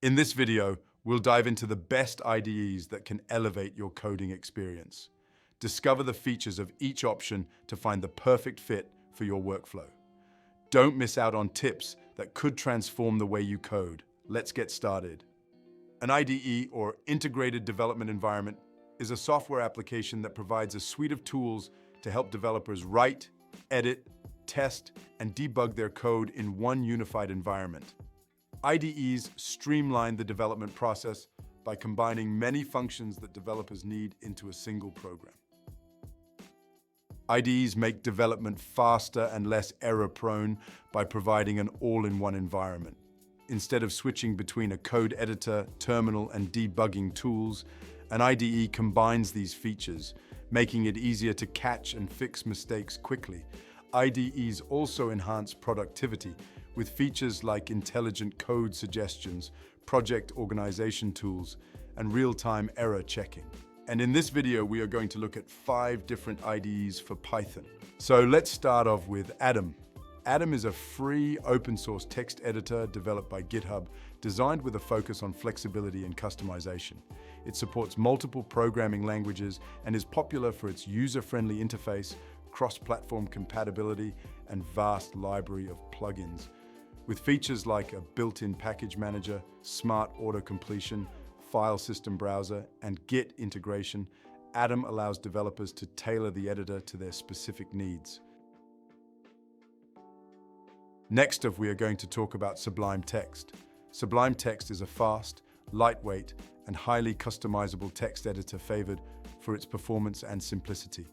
In this video, we'll dive into the best IDEs that can elevate your coding experience. Discover the features of each option to find the perfect fit for your workflow. Don't miss out on tips that could transform the way you code. Let's get started. An IDE, or Integrated Development Environment, is a software application that provides a suite of tools to help developers write, edit, test, and debug their code in one unified environment. IDEs streamline the development process by combining many functions that developers need into a single program. IDEs make development faster and less error-prone by providing an all-in-one environment. Instead of switching between a code editor, terminal, and debugging tools, an IDE combines these features, making it easier to catch and fix mistakes quickly. IDEs also enhance productivity with features like intelligent code suggestions, project organization tools, and real-time error checking. And in this video, we are going to look at 5 different IDEs for Python. So let's start off with Atom. Atom is a free open-source text editor developed by GitHub, designed with a focus on flexibility and customization. It supports multiple programming languages and is popular for its user-friendly interface, cross-platform compatibility, and vast library of plugins. With features like a built-in package manager, smart auto-completion, file system browser, and Git integration, Atom allows developers to tailor the editor to their specific needs. Next up, we are going to talk about Sublime Text. Sublime Text is a fast, lightweight, and highly customizable text editor favored for its performance and simplicity.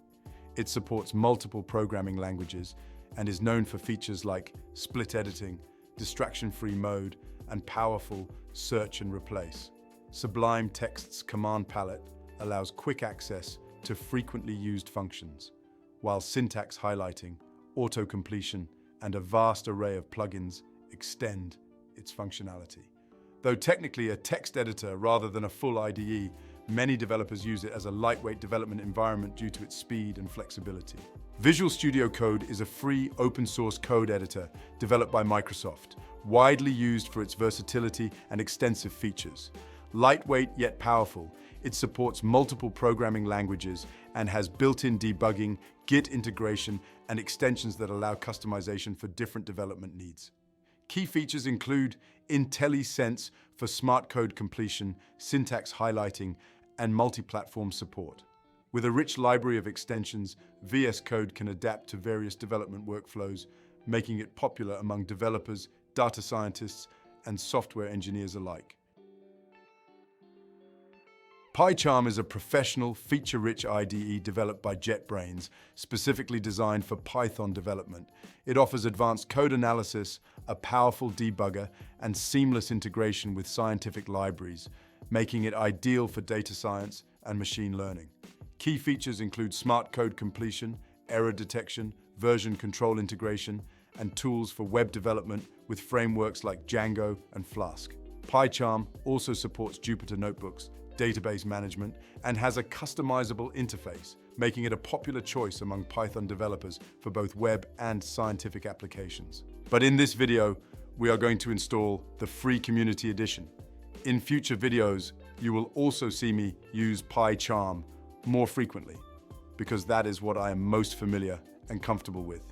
It supports multiple programming languages and is known for features like split editing, distraction-free mode, and powerful search and replace. Sublime Text's command palette allows quick access to frequently used functions, while syntax highlighting, auto-completion, and a vast array of plugins extend its functionality. Though technically a text editor rather than a full IDE, many developers use it as a lightweight development environment due to its speed and flexibility. Visual Studio Code is a free open-source code editor developed by Microsoft, widely used for its versatility and extensive features. Lightweight yet powerful, it supports multiple programming languages and has built-in debugging, Git integration, and extensions that allow customization for different development needs. Key features include IntelliSense for smart code completion, syntax highlighting, and multi-platform support. With a rich library of extensions, VSCode can adapt to various development workflows, making it popular among developers, data scientists, and software engineers alike. PyCharm is a professional, feature-rich IDE developed by JetBrains, specifically designed for Python development. It offers advanced code analysis, a powerful debugger, and seamless integration with scientific libraries, making it ideal for data science and machine learning. Key features include smart code completion, error detection, version control integration, and tools for web development with frameworks like Django and Flask. PyCharm also supports Jupyter notebooks, database management, and has a customizable interface, making it a popular choice among Python developers for both web and scientific applications. But in this video, we are going to install the free community edition. In future videos, you will also see me use PyCharm more frequently, because that is what I am most familiar and comfortable with.